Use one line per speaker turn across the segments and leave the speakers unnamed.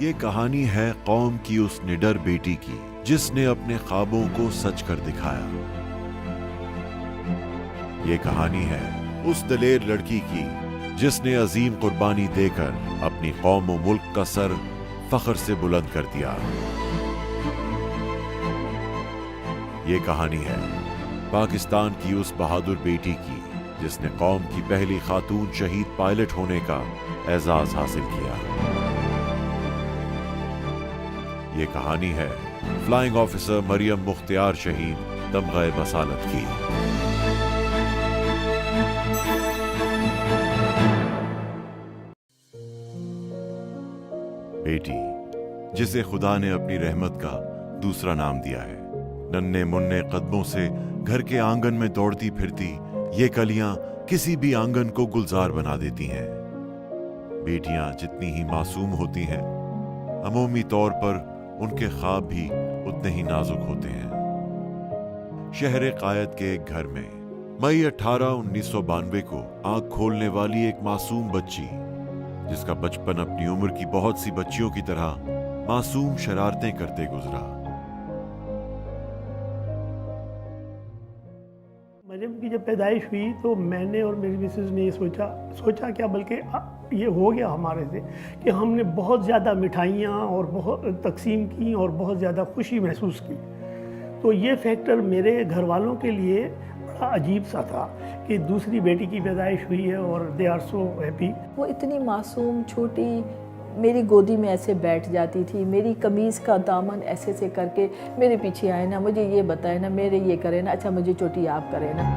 ये कहानी है कौम की उस निडर बेटी की जिसने अपने ख्वाबों को सच कर दिखाया। ये कहानी है उस दलेर लड़की की जिसने अजीम कुर्बानी देकर अपनी कौम और मुल्क का सर फख्र से बुलंद कर दिया। ये कहानी है पाकिस्तान की उस बहादुर बेटी की जिसने कौम की पहली खातून शहीद पायलट होने का एजाज हासिल किया। ये कहानी है फ्लाइंग ऑफिसर मरियम मुख्तियार शहीद तमग़े बसालत की। बेटी जिसे खुदा ने अपनी रहमत का दूसरा नाम दिया है। नन्हे मुन्ने कदमों से घर के आंगन में दौड़ती फिरती ये कलियां किसी भी आंगन को गुलजार बना देती हैं। बेटियां जितनी ही मासूम होती हैं, अमूमी तौर पर उनके ख्वाब भी उतने ही नाजुक होते हैं। शहर कायद के एक घर में मई 18, 1992 को आंख खोलने वाली एक मासूम बच्ची, जिसका बचपन अपनी उम्र की बहुत सी बच्चियों की तरह मासूम शरारतें करते गुजरा।
मरियम की जब पैदाइश हुई तो मैंने और मेरी मिसेस ने ये सोचा क्या, बल्कि ये हो गया हमारे से कि हमने बहुत ज़्यादा मिठाइयाँ और बहुत तकसीम की और बहुत ज़्यादा खुशी महसूस की। तो ये फैक्टर मेरे घर वालों के लिए बड़ा अजीब सा था कि दूसरी बेटी की पैदाइश हुई है और दे आर सो हैप्पी।
वो इतनी मासूम छोटी मेरी गोदी में ऐसे बैठ जाती थी, मेरी कमीज़ का दामन ऐसे से करके मेरे पीछे आए ना, मुझे ये बताए ना, मेरे ये करे ना, अच्छा मुझे चोटी आप करे ना।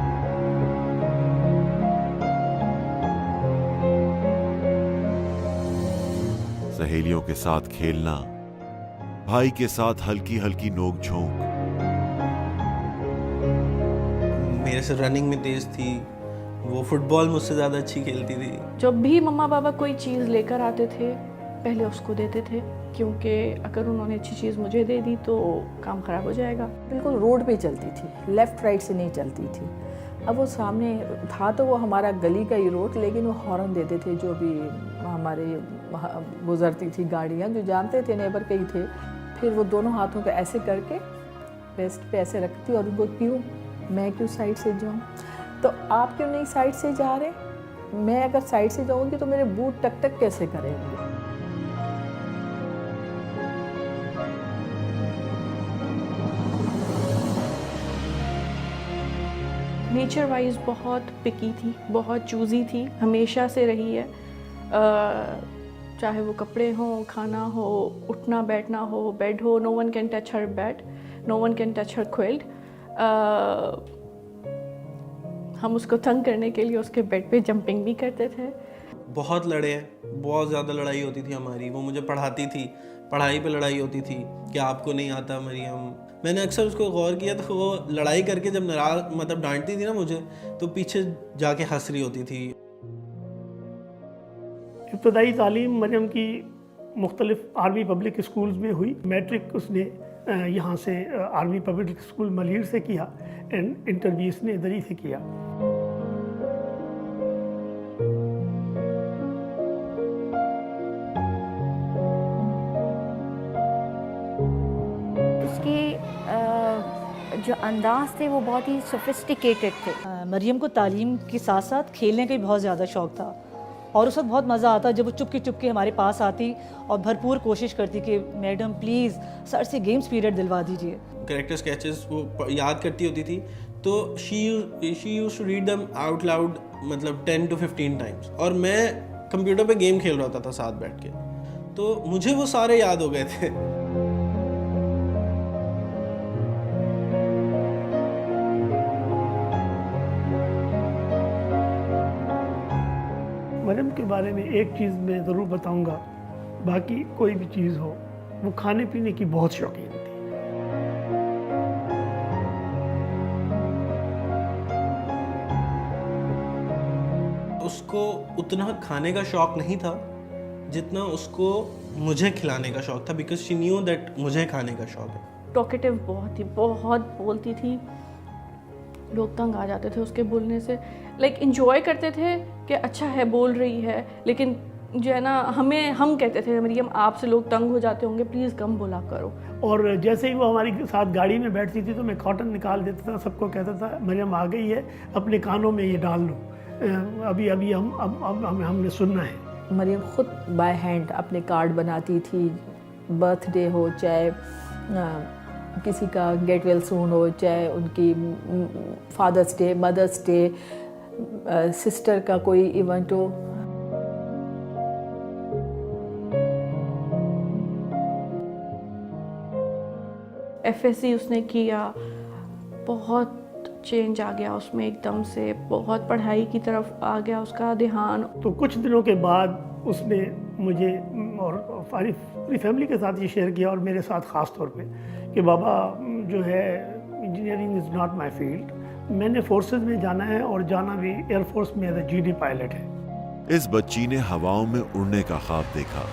सहेलियों के साथ खेलना, भाई के साथ हल्की हल्की नोक झोंक।
मेरे से रनिंग में तेज थी, वो फुटबॉल मुझसे ज़्यादा अच्छी खेलती थी।
जब भी मम्मा पापा कोई चीज़ लेकर आते थे पहले उसको देते थे, क्योंकि अगर उन्होंने अच्छी चीज़ मुझे दे दी तो काम ख़राब हो जाएगा।
बिल्कुल रोड पे चलती थी, लेफ़्ट राइट से नहीं चलती थी। अब वो सामने था तो वो हमारा गली का ही रोड, लेकिन वो हॉर्न देते थे जो भी हमारे गुजरती थी गाड़ियाँ, जो जानते थे नेबर के ही थे। फिर वो दोनों हाथों को ऐसे करके वेस्ट पे ऐसे रखती और उनको क्यों, मैं क्यों साइड से जाऊँ, तो आप क्यों नहीं साइड से जा रहे, मैं अगर साइड से जाऊँगी तो मेरे बूट टक टक कैसे करेंगे।
नेचर वाइज बहुत पिकी थी, बहुत चूज़ी थी, हमेशा से रही है। चाहे वो कपड़े हों, खाना हो, उठना बैठना हो, बेड हो, no one can touch her bed, no one can touch her quilt. हम उसको तंग करने के लिए उसके बेड पे जंपिंग भी करते थे।
बहुत लड़े हैं, बहुत ज़्यादा लड़ाई होती थी हमारी। वो मुझे पढ़ाती थी, पढ़ाई पे लड़ाई होती थी कि आपको नहीं आता मरियम। मैंने अक्सर उसको गौर किया तो वो लड़ाई करके जब नाराज मतलब डांटती थी ना मुझे, तो पीछे जाके हंस रही होती थी।
इब्तदाई तालीम मरियम की मुख्तलिफ आर्मी पब्लिक स्कूल्स में हुई। मैट्रिक उसने यहाँ से आर्मी पब्लिक स्कूल मलीर से किया एंड इंटर भी इसने दरी से किया।
जो अंदाज थे वो बहुत ही सोफिस्टिकेटेड थे।
मरियम को तालीम के साथ साथ खेलने का भी बहुत ज़्यादा शौक़ था और उस वक्त बहुत मज़ा आता जब वो चुपके हमारे पास आती और भरपूर कोशिश करती कि मैडम प्लीज़ सर से गेम्स पीरियड दिलवा दीजिए।
कैरेक्टर स्केचेस वो याद करती होती थी तो she used to read them out loud, मतलब 10 to 15 टाइम्स। और मैं कंप्यूटर पे गेम खेल रहा था साथ बैठ के, तो मुझे वो सारे याद हो गए थे।
मरियम के बारे में एक चीज़ मैं ज़रूर बताऊंगा, बाकी कोई भी चीज़ हो, वो खाने पीने की बहुत शौकीन थी।
उसको उतना खाने का शौक नहीं था जितना उसको मुझे खिलाने का शौक था, बिकॉज शी न्यू दैट मुझे खाने का शौक है।
टॉकेटिव बहुत थी, बहुत बोलती थी, लोग तंग आ जाते थे उसके बोलने से। लाइक इंजॉय करते थे कि अच्छा है बोल रही है, लेकिन जो है ना हम कहते थे मरियम आपसे लोग तंग हो जाते होंगे, प्लीज़ कम बोला करो।
और जैसे ही वो हमारे साथ गाड़ी में बैठती थी तो मैं कॉटन निकाल देता था, सबको कहता था मरियम आ गई है, अपने कानों में ये डाल लो, अभी अभी हमने सुनना है।
मरियम खुद बाय हैंड अपने कार्ड बनाती थी, बर्थडे हो चाहे किसी का गेट वेल सून हो, चाहे उनकी father's day, mother's day, sister का कोई इवेंट हो।
FSC उसने किया, बहुत चेंज आ गया उसमें एकदम से, बहुत पढ़ाई की तरफ आ गया उसका ध्यान।
तो कुछ दिनों के बाद उसने मुझे और पूरी फैमिली के साथ ये शेयर किया, और मेरे साथ ख़ास तौर पे, कि बाबा जो है engineering is not my field, मैंने फोर्सेस में जाना है और जाना भी एयरफोर्स में एज ए GD पायलट है।
इस बच्ची ने हवाओं में उड़ने का ख्वाब देखा।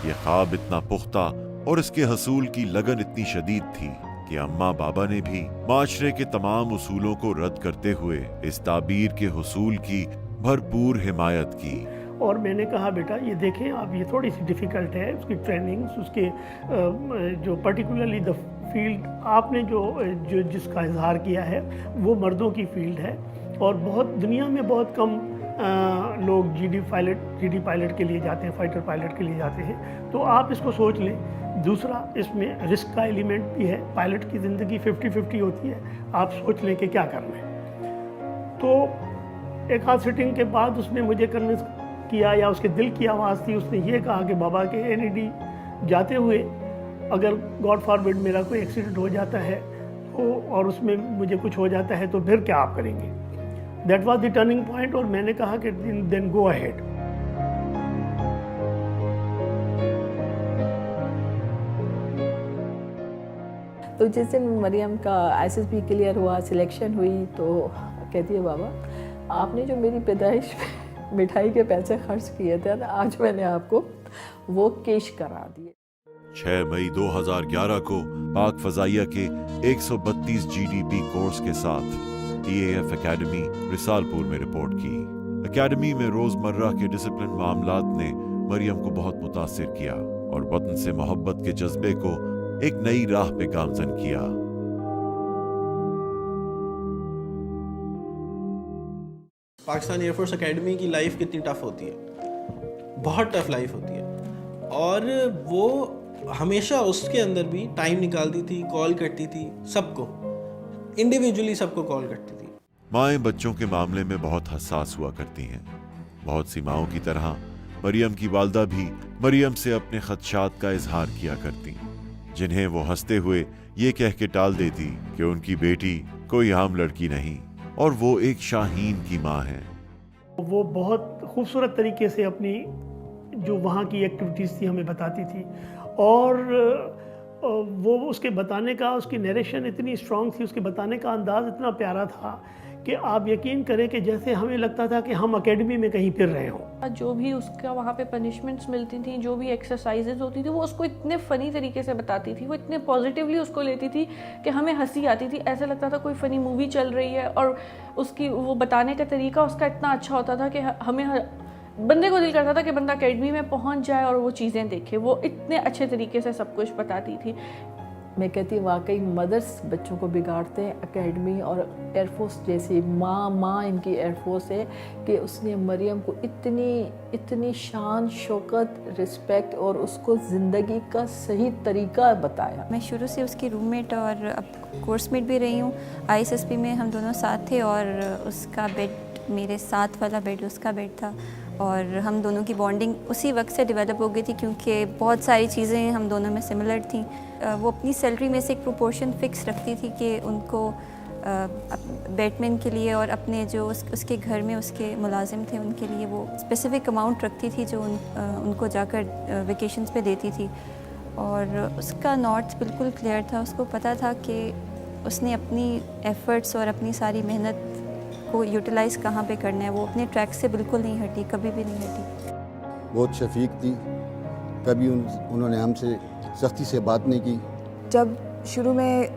ये ख्वाब इतना पुख्ता और इसके हसूल की लगन इतनी शदीद थी कि अम्मा बाबा ने भी माशरे के तमाम उसूलों को रद्द करते हुए इस ताबीर के हसूल की भरपूर हिमायत की।
और मैंने कहा बेटा ये देखें आप, ये थोड़ी सी डिफ़िकल्ट है, उसकी ट्रेनिंग्स, उसके जो पर्टिकुलरली द फील्ड आपने जो जिसका इजहार किया है वो मर्दों की फील्ड है, और बहुत दुनिया में बहुत कम लोग GD पायलट के लिए जाते हैं, फाइटर पायलट के लिए जाते हैं, तो आप इसको सोच लें। दूसरा, इसमें रिस्क का एलिमेंट भी है, पायलट की ज़िंदगी 50-50 होती है, आप सोच लें कि क्या करना है। तो एक आध सिटिंग के बाद उसने मुझे कन्विंस किया, या उसके दिल की आवाज़ थी, उसने ये कहा कि बाबा के NED जाते हुए अगर गॉड फॉरबिड मेरा कोई एक्सीडेंट हो जाता है तो, और उसमें मुझे कुछ हो जाता है तो फिर क्या आप करेंगे। That was the turning point, और मैंने कहा कि देन गो अहेड।
तो जिस दिन मरियम का SSB क्लियर हुआ, सिलेक्शन हुई, तो कहती है बाबा आपने जो मेरी पैदाइश में मिठाई के पैसे खर्च किए थे ना, आज मैंने आपको वो कैश करा दिए।
6 मई 2011 को पाक फजाइया के 132 GDP कोर्स के साथ TAF एकेडमी रिसालपुर में रिपोर्ट की। एकेडमी में रोजमर्रा के डिसिप्लिन मामलात ने मरियम को बहुत मुतासिर किया और वतन से मोहब्बत के जज्बे को एक नई राह पे गामजन किया।
पाकिस्तान एयरफोर्स एकेडमी की लाइफ कितनी टफ होती है, बहुत टफ लाइफ होती है, और वो हमेशा उसके अंदर भी टाइम निकालती थी, कॉल करती थी सबको, इंडिविजुअली सबको कॉल करती थी।
माएँ बच्चों के मामले में बहुत हसास हुआ करती हैं। बहुत सी माओं की तरह मरियम की वालदा भी मरियम से अपने खदशात का इजहार किया करती, जिन्हें वो हंसते हुए ये कह के टाल देती कि उनकी बेटी कोई आम लड़की नहीं और वो एक शाहीन की माँ है।
वो बहुत खूबसूरत तरीके से अपनी जो वहाँ की एक्टिविटीज़ थी हमें बताती थी, और वो उसके बताने का, उसकी नरेशन इतनी स्ट्रॉन्ग थी, उसके बताने का अंदाज़ इतना प्यारा था कि आप यकीन करें कि जैसे हमें लगता था कि हम एकेडमी में कहीं फिर रहे हों।
जो भी उसका वहाँ पे पनिशमेंट्स मिलती थी, जो भी एक्सरसाइजेज होती थी, वो उसको इतने फ़नी तरीके से बताती थी, वो इतने पॉजिटिवली उसको लेती थी कि हमें हंसी आती थी, ऐसा लगता था कोई फ़नी मूवी चल रही है। और उसकी वो बताने का तरीका उसका इतना अच्छा होता था कि हमें बंदे को दिल करता था कि बंदा एकेडमी में पहुँच जाए और वो चीज़ें देखे। वो इतने अच्छे तरीके से सब कुछ बताती थी।
मैं कहती वाकई मदर्स बच्चों को बिगाड़ते हैं। एकेडमी और एयरफोर्स जैसी माँ इनकी एयरफोर्स है कि उसने मरियम को इतनी शान, शौकत, रिस्पेक्ट और उसको ज़िंदगी का सही तरीका बताया।
मैं शुरू से उसकी रूममेट और अब कोर्समेट भी रही हूँ। ISSB में हम दोनों साथ थे और उसका बेड मेरे साथ वाला बेड उसका बेड था, और हम दोनों की बॉन्डिंग उसी वक्त से डेवलप हो गई थी क्योंकि बहुत सारी चीज़ें हम दोनों में सिमिलर थी। वो अपनी सैलरी में से एक प्रोपोर्शन फ़िक्स रखती थी कि उनको बैटमैन के लिए और अपने जो उसके घर में उसके मुलाजिम थे उनके लिए वो स्पेसिफ़िक अमाउंट रखती थी जो उनको जाकर वेकेशंस पे देती थी। और उसका नॉर्थ बिल्कुल क्लियर था, उसको पता था कि उसने अपनी एफ़र्ट्स और अपनी सारी मेहनत को यूटिलाइज़ कहाँ पे करना है। वो अपने ट्रैक से बिल्कुल नहीं हटी, कभी भी नहीं हटी।
बहुत शफीक थी, कभी उन्होंने हमसे सख्ती से बात नहीं की।
जब शुरू में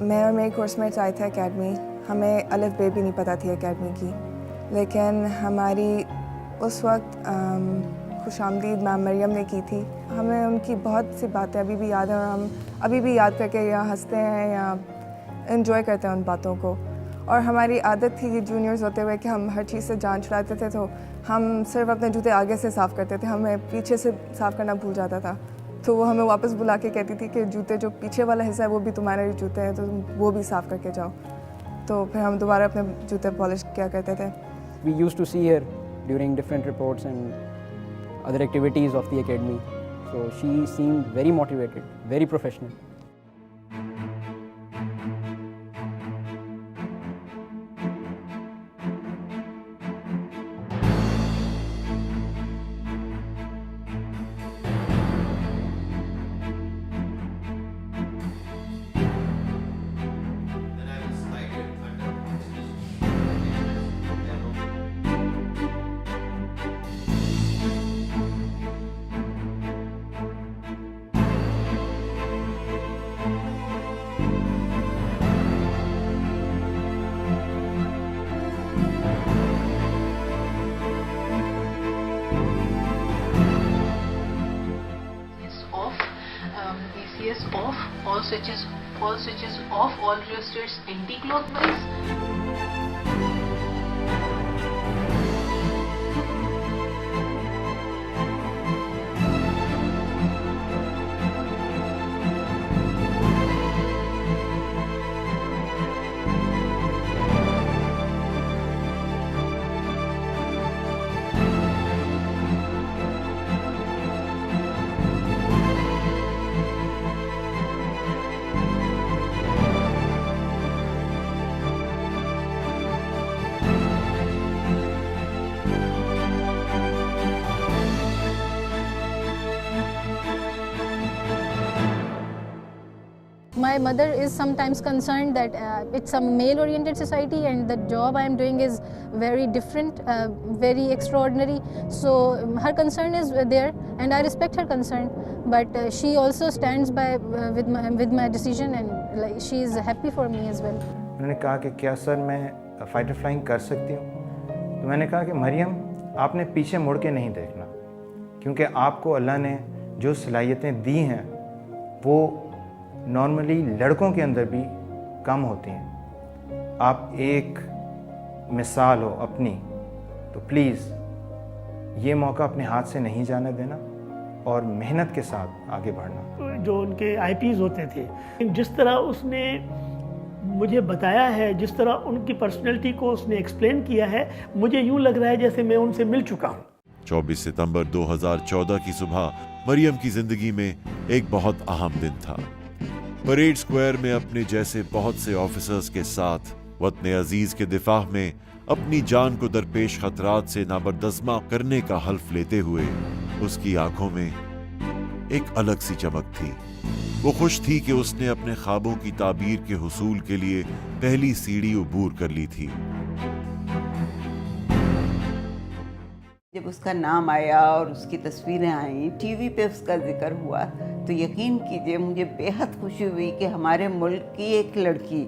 मैं और मेरे कोर्समेट्स आए थे एकेडमी, हमें अलफ बे भी नहीं पता थी एकेडमी की, लेकिन हमारी उस वक्त खुशामदीद मैम मरियम ने की थी। हमें उनकी बहुत सी बातें अभी भी याद हैं और हम अभी भी याद करके या हंसते हैं या एंजॉय करते हैं उन बातों को। और हमारी आदत थी कि जूनियर्स होते हुए कि हम हर चीज़ से जान छुड़ाते थे, तो हम सिर्फ अपने जूते आगे से साफ़ करते थे, हमें पीछे से साफ़ करना भूल जाता था। तो वो हमें वापस बुला के कहती थी कि जूते जो पीछे वाला हिस्सा है वो भी तुम्हारे जूते हैं, तो तुम वो भी साफ़ करके जाओ। तो फिर हम दोबारा अपने जूते पॉलिश किया करते थे।
We used to see her during different reports and other activities of the academy. So she seemed very motivated, very professional.
VCS off, all switches off, all restricts anti-clockwise.
My mother is sometimes concerned that it's a male-oriented society and the job I am doing is very different, very extraordinary. So her concern is there, and I respect her concern. But she also stands by with my decision, and like, she is happy for me as well.
उन्होंने कहा कि क्या sir मैं fighter flying कर सकती हूँ? तो मैंने कहा कि मरियम, आपने पीछे मुड़ के नहीं देखना, क्योंकि आपको अल्लाह ने जो सलाहियतें दी हैं वो नॉर्मली लड़कों के अंदर भी कम होती हैं। आप एक मिसाल हो अपनी, तो प्लीज़ ये मौका अपने हाथ से नहीं जाने देना और मेहनत के साथ आगे बढ़ना।
जो उनके आईपीज़ होते थे, जिस तरह उसने मुझे बताया है, जिस तरह उनकी पर्सनैलिटी को उसने एक्सप्लेन किया है, मुझे यूँ लग रहा है जैसे मैं उनसे मिल चुका हूँ।
24 सितंबर 2014 की सुबह मरियम की जिंदगी में एक बहुत अहम दिन था। परेड स्क्वायर में अपने जैसे बहुत से ऑफिसर्स के साथ वतन अजीज के दिफा में अपनी जान को दरपेश खतरात से नाबरदस्मा करने का हल्फ लेते हुए उसकी आंखों में एक अलग सी चमक थी। वो खुश थी कि उसने अपने ख्वाबों की ताबीर के हुसूल के लिए पहली सीढ़ी अबूर कर ली थी।
जब उसका नाम आया और उसकी तस्वीरें आई, टीवी पे उसका जिक्र हुआ, तो यकीन कीजिए मुझे बेहद खुशी हुई कि हमारे मुल्क की एक लड़की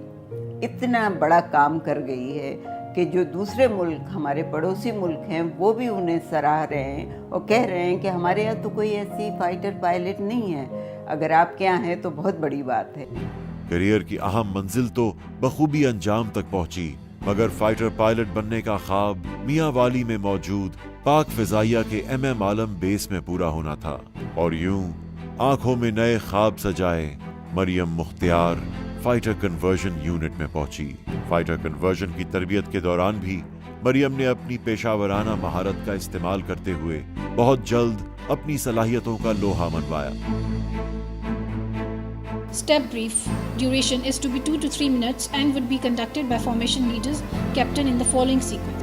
इतना बड़ा काम कर गई है कि जो दूसरे मुल्क, हमारे पड़ोसी मुल्क हैं, वो भी उन्हें सराह रहे हैं और कह रहे हैं कि हमारे यहाँ तो कोई ऐसी फाइटर पायलट नहीं है, अगर आपके यहाँ है तो बहुत बड़ी बात है।
करियर की अहम मंजिल तो बखूबी अंजाम तक पहुंची, मगर फाइटर पायलट बनने का ख्वाब मियां वाली में मौजूद पाक फिजाइया के MM आलम बेस में पूरा होना था। और यूं आंखों में नए ख्वाब सजाए Maryam Mukhtiar fighter conversion unit में पहुंची। फाइटर कन्वर्जन की तरबियत के दौरान भी मरियम ने अपनी पेशावराना महारत का इस्तेमाल करते हुए बहुत जल्द अपनी सलाहियतों का लोहा मनवाया।
Step brief duration is to be 2 to 3 minutes and would be conducted by formation leaders, captain in the following sequence.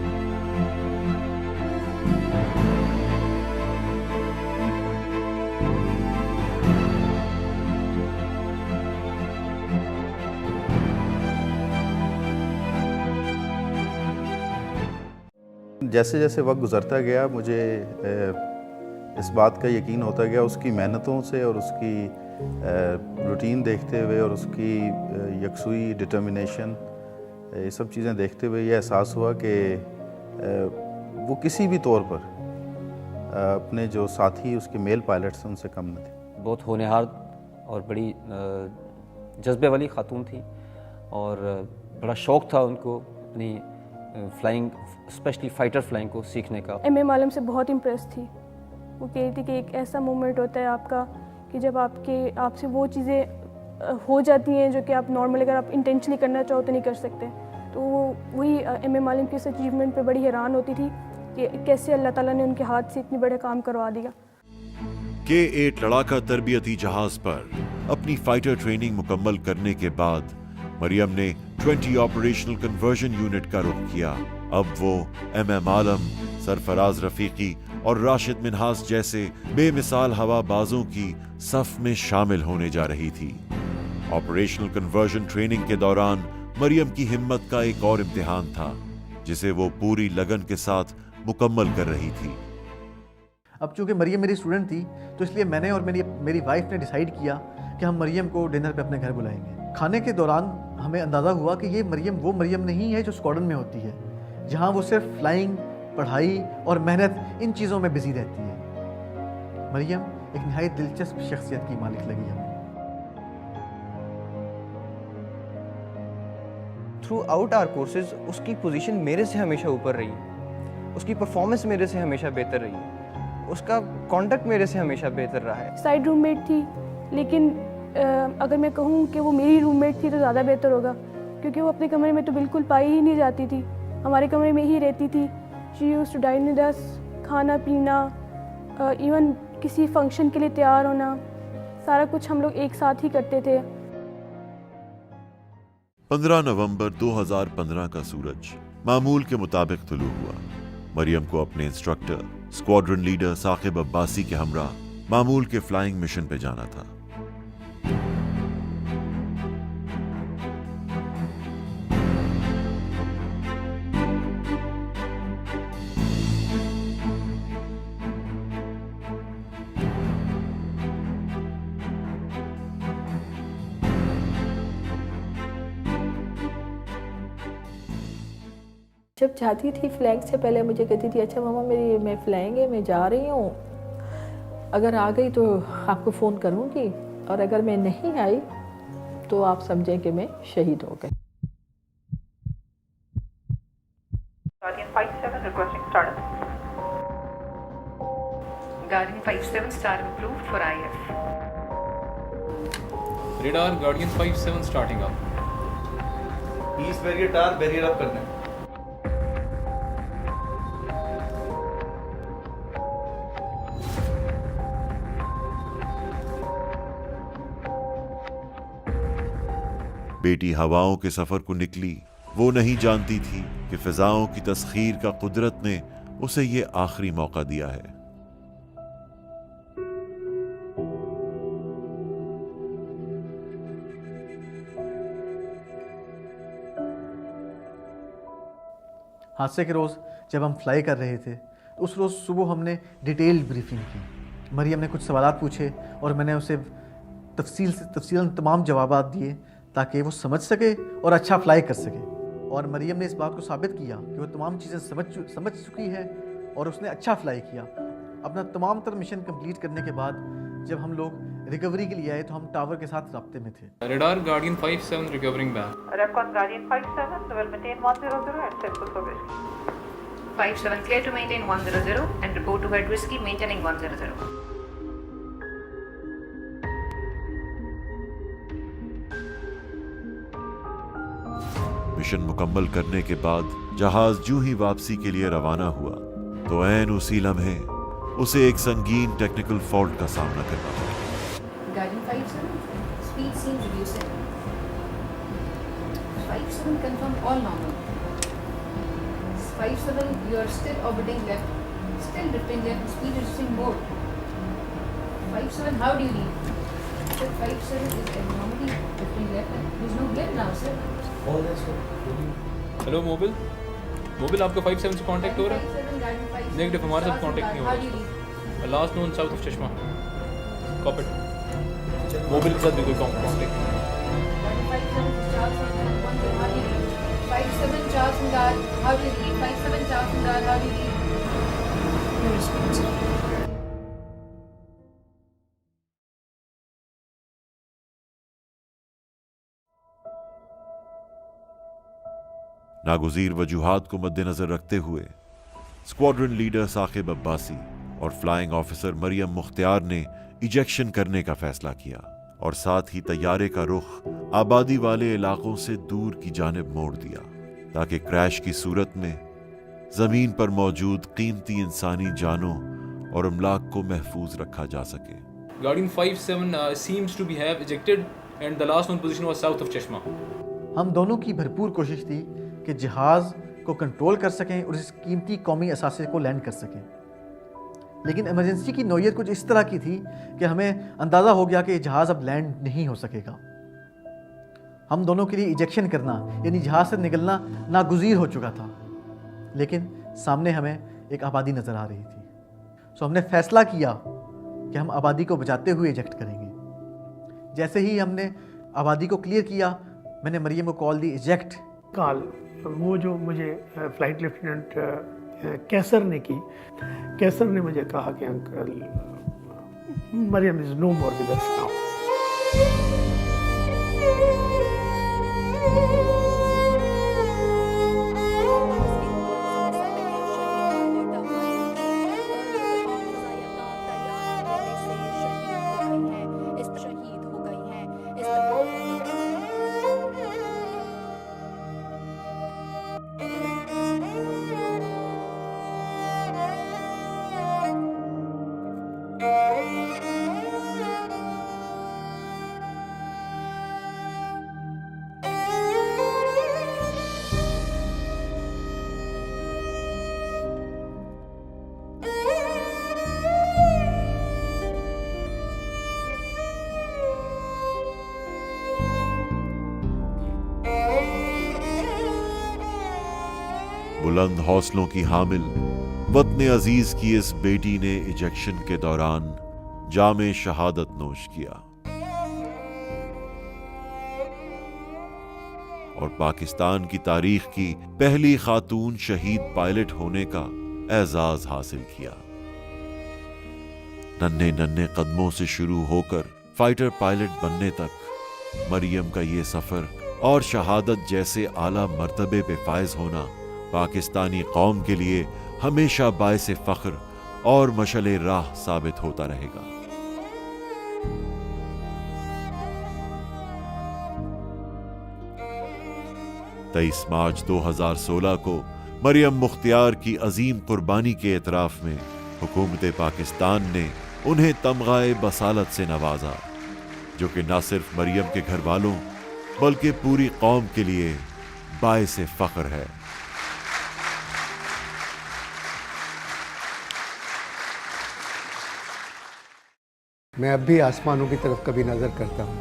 जैसे जैसे वक्त गुजरता गया मुझे इस बात का यकीन होता गया, उसकी मेहनतों से और उसकी रूटीन देखते हुए और उसकी यकसुई डिटर्मिनेशन, ये सब चीज़ें देखते हुए ये एहसास हुआ कि वो किसी भी तौर पर अपने जो साथी उसके मेल पायलट्स हैं उनसे कम न थी।
बहुत होनहार और बड़ी जज्बे वाली खातून थी और बड़ा शौक़ था उनको अपनी फ्लाइंग, स्पेशली फाइटर फ्लाइंग को सीखने का।
MM आलम से बहुत इम्प्रेस थी। वो कह रही थी कि एक ऐसा मोमेंट होता है आपका कि जब आपसे वो चीज़ें हो जाती हैं जो कि आप नॉर्मल अगर आप इंटेंशनली करना चाहो तो नहीं कर सकते। तो वही MM आलम की इस अचीवमेंट पे बड़ी हैरान होती थी कि कैसे अल्लाह ताला ने उनके हाथ से इतनी बड़े काम करवा दिया।
K-8 लड़ाका तरबियती जहाज पर अपनी फाइटर ट्रेनिंग मुकम्मल करने के बाद मरियम ने 20 ऑपरेशनल कन्वर्जन यूनिट का रुख किया। अब वो MM आलम, सरफराज रफीकी और राशिद मिन्हास जैसे बेमिसाल हवाबाजों की सफ में शामिल होने जा रही थी। ऑपरेशनल कन्वर्जन ट्रेनिंग के दौरान मरियम की हिम्मत का एक और इम्तिहान था जिसे वो पूरी लगन के साथ मुकम्मल कर रही थी।
अब चूंकि मरियम मेरी स्टूडेंट थी तो इसलिए मैंने और मेरी वाइफ ने डिसाइड किया कि हम मरियम को डिनर पे अपने घर बुलाएंगे। खाने के दौरान हमें अंदाज़ा हुआ कि ये मरियम वो मरियम नहीं है जो स्क्वाड्रन में होती है, जहाँ वो सिर्फ फ्लाइंग, पढ़ाई और मेहनत इन चीज़ों में बिजी रहती है। मरियम एक नहायत दिलचस्प शख्सियत की मालिक लगी हमें।
थ्रू आउट आवर कोर्सेज उसकी पोजीशन मेरे से हमेशा ऊपर रही, उसकी परफॉर्मेंस मेरे से हमेशा बेहतर रही, उसका कॉन्डक्ट मेरे से हमेशा बेहतर रहा है।
साइड रूममेट थी, लेकिन अगर मैं कहूँ कि वो मेरी रूममेट थी तो ज़्यादा बेहतर होगा, क्योंकि वो अपने कमरे में तो बिल्कुल पाई ही नहीं जाती थी, हमारे कमरे में ही रहती थी। She used to dine with us, खाना पीना, इवन किसी फंक्शन के लिए तैयार होना, सारा कुछ हम लोग एक साथ ही करते थे।
15 नवंबर 2015 का सूरज मामूल के मुताबिक तुलू हुआ। मरियम को अपने instructor squadron leader Saqib Abbasi के हमरा मामूल के फ्लाइंग मिशन पे जाना था।
जब जाती थी फ्लैग से पहले मुझे कहती थी अच्छा मामा मैं फ्लाइंग है, मैं जा रही हूँ, अगर आ गई तो आपको फ़ोन करूँगी और अगर मैं नहीं आई तो आप समझें कि मैं शहीद हो गई।
Guardian 57 requesting startup. Guardian 57 startup approved for IF.
Radar Guardian 57 starting up.
East barrier tar barrier up करना है।
बेटी हवाओं के सफर को निकली। वो नहीं जानती थी कि फिजाओं की तस्खीर का कुदरत ने उसे ये आखिरी मौका दिया है।
हादसे के रोज़ जब हम फ्लाई कर रहे थे तो उस रोज़ सुबह हमने डिटेल ब्रीफिंग की। मरियम ने कुछ सवालात पूछे और मैंने उसे तफसीलन तमाम जवाब दिए ताकि वो समझ सके और अच्छा फ्लाई कर सके। और मरियम ने इस बात को साबित किया कि वो तमाम चीज़ें समझ चुकी है और उसने अच्छा फ्लाई किया। अपना तमाम तर मिशन कंप्लीट करने के बाद जब हम लोग रिकवरी के लिए आए तो हम टावर के साथ राब्ते में थे।
Radar Guardian 57 recovering back.
Repcon Guardian 57 will maintain 100 and set for whiskey. 57 clear to maintain 100 and report to head whiskey maintaining 100.
Mission मुकम्मल करने के बाद जहाज जूं ही वापसी के लिए रवाना हुआ तो ऐन उसी लम्हे उसे एक संगीन टेक्निकल फॉल्ट का सामना करना पड़ा।
Guardian 57 speed seems reducing. 57 confirm all normal. 57 you are still orbiting left, still drifting left, speed reducing more. 57 how do you read? Sir, 57 is abnormally drifting left and there is no blip now sir.
Hello mobile आपका 57 से contact हो रहा है? Negative, हमारे साथ contact नहीं हो रहा। लास्ट नोन साउथ ऑफ चश्मा। कॉपी। मोबिल के साथ भी कोई कांटेक्ट नहीं।
57 Charles Mudar, how do you read? 57 Charles Mudar, how do you read? your response, sir.
नागुज़ीर वजूहात को मद्देनजर रखते हुए स्क्वाड्रन लीडर साकिब अब्बासी और फ्लाइंग ऑफिसर मरियम मुख्तियार ने इजेक्शन करने का फैसला किया और साथ ही तैयारे का रुख आबादी वाले इलाकों से दूर की जानिब मोड़ दिया ताकि क्रैश की सूरत में जमीन पर मौजूद कीमती इंसानी जानों और अमलाक को महफूज रखा जा सके।
Guardian 57 seems to be have ejected and the last known position was south of Chashma.
हम दोनों की भरपूर कोशिश थी कि जहाज़ को कंट्रोल कर सकें और इस कीमती कौमी असासे को लैंड कर सकें, लेकिन इमरजेंसी की नौयत कुछ इस तरह की थी कि हमें अंदाज़ा हो गया कि जहाज़ अब लैंड नहीं हो सकेगा। हम दोनों के लिए इजेक्शन करना यानी जहाज़ से निकलना नागुज़ीर हो चुका था, लेकिन सामने हमें एक आबादी नज़र आ रही थी। सो हमने फ़ैसला किया कि हम आबादी को बचाते हुए इजेक्ट करेंगे। जैसे ही हमने आबादी को क्लियर किया, मैंने मरियम को कॉल दी इजेक्ट।
कॉल वो जो मुझे फ्लाइट लेफ्टिनेंट कैसर ने की, कैसर ने मुझे कहा कि uncle Mariam is no more with us now.
बुलंद हौसलों की हामिल वतन अजीज की इस बेटी ने इजेक्शन के दौरान जामे शहादत नोश किया और पाकिस्तान की तारीख की पहली खातून शहीद पायलट होने का एजाज हासिल किया। नन्हे नन्हे कदमों से शुरू होकर फाइटर पायलट बनने तक मरियम का ये सफर और शहादत जैसे आला मर्तबे पे फायज होना पाकिस्तानी कौम के लिए हमेशा बायसे फख्र और मशले राह साबित होता रहेगा। 23 मार्च 2016 को मरियम मुख्तियार की अजीम कुर्बानी के एतराफ में हुकूमत पाकिस्तान ने उन्हें तमगाए बसालत से नवाजा, जो कि न सिर्फ मरियम के घर वालों बल्कि पूरी कौम के लिए बायसे फख्र है।
मैं अब भी आसमानों की तरफ कभी नज़र करता हूँ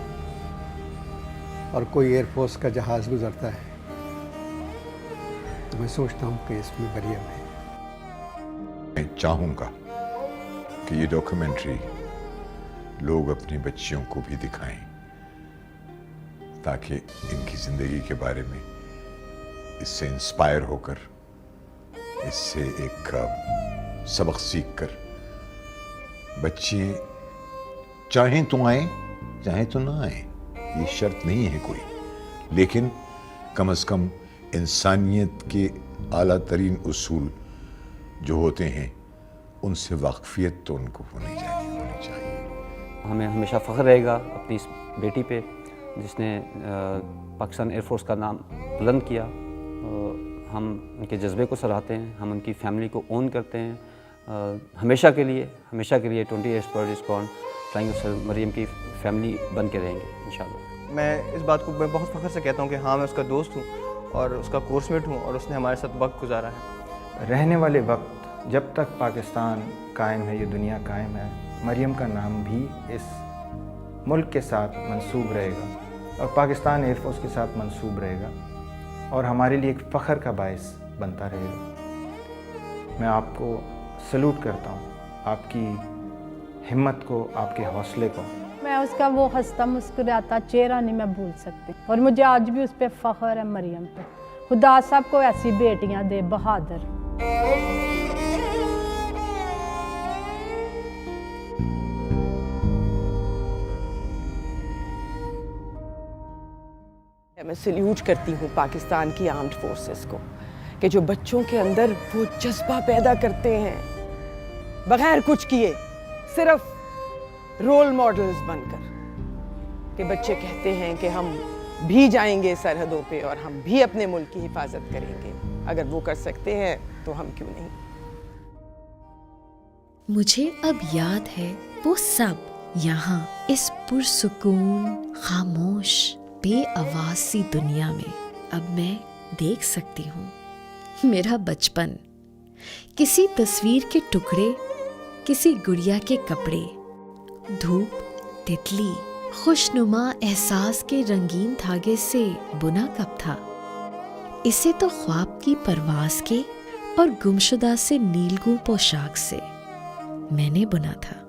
और कोई एयरफोर्स का जहाज़ गुजरता है तो मैं सोचता हूँ कि इसमें मरियम है।
मैं चाहूँगा कि ये डॉक्यूमेंट्री लोग अपनी बच्चियों को भी दिखाएं ताकि इनकी ज़िंदगी के बारे में इससे इंस्पायर होकर, इससे एक सबक सीखकर बच्चे चाहें तो आए चाहें तो ना आए, ये शर्त नहीं है कोई, लेकिन कम से कम इंसानियत के आला तरीन उसूल जो होते हैं उनसे वाकफियत तो उनको होनी चाहिए।
हमें हमेशा फ़ख्र रहेगा अपनी इस बेटी पे जिसने पाकिस्तान एयरफोर्स का नाम बुलंद किया। हम उनके जज्बे को सराहते हैं, हम उनकी फैमिली को ओन करते हैं। हमेशा के लिए 20 years पर इस्कॉन फ्लाइंग ऑफिसर मरियम की फैमिली बन के रहेंगे इंशाल्लाह।
मैं इस बात को मैं बहुत फ़ख्र से कहता हूँ कि हाँ, मैं उसका दोस्त हूँ और उसका कोर्समेट हूँ और उसने हमारे साथ वक्त गुजारा है।
रहने वाले वक्त जब तक पाकिस्तान कायम है, ये दुनिया कायम है, मरियम का नाम भी इस मुल्क के साथ मंसूब रहेगा और पाकिस्तान एयरफोर्स के साथ मंसूब रहेगा और हमारे लिए एक फ़ख्र का बायस बनता रहेगा। मैं आपको सलूट करता हूँ, आपकी हिम्मत को, आपके हौसले को।
मैं उसका वो हंसता मुस्कुराता चेहरा नहीं मैं भूल सकती और मुझे आज भी उस पर फ़ख्र है मरियम पे। खुदा सबको ऐसी बेटियां दे बहादुर।
मैं सल्यूट करती हूँ पाकिस्तान की आर्म्ड फोर्सेस को कि जो बच्चों के अंदर वो जज्बा पैदा करते हैं बगैर कुछ किए, सिर्फ रोल मॉडल्स बनकर, कि बच्चे कहते हैं कि हम भी जाएंगे सरहदों पे और हम भी अपने मुल्क की हिफाजत करेंगे। अगर वो कर सकते हैं तो हम क्यों नहीं।
मुझे अब याद है वो सब यहाँ इस पुरसुकून खामोश बेआवाज सी दुनिया में अब मैं देख सकती हूँ। मेरा बचपन, किसी तस्वीर के टुकड़े, किसी गुड़िया के कपड़े, धूप, तितली, खुशनुमा एहसास के रंगीन धागे से बुना कब था। इसे तो ख्वाब की परवाज के और गुमशुदा से नीलगू पोशाक से मैंने बुना था।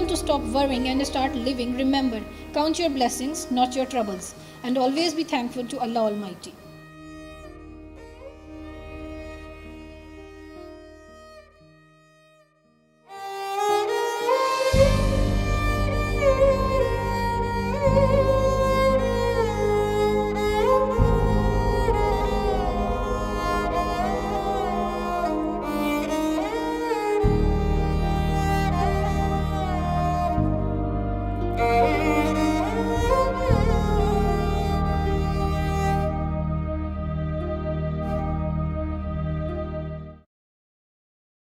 To stop worrying and start living, remember, count your blessings, not your troubles, and always be thankful to Allah Almighty.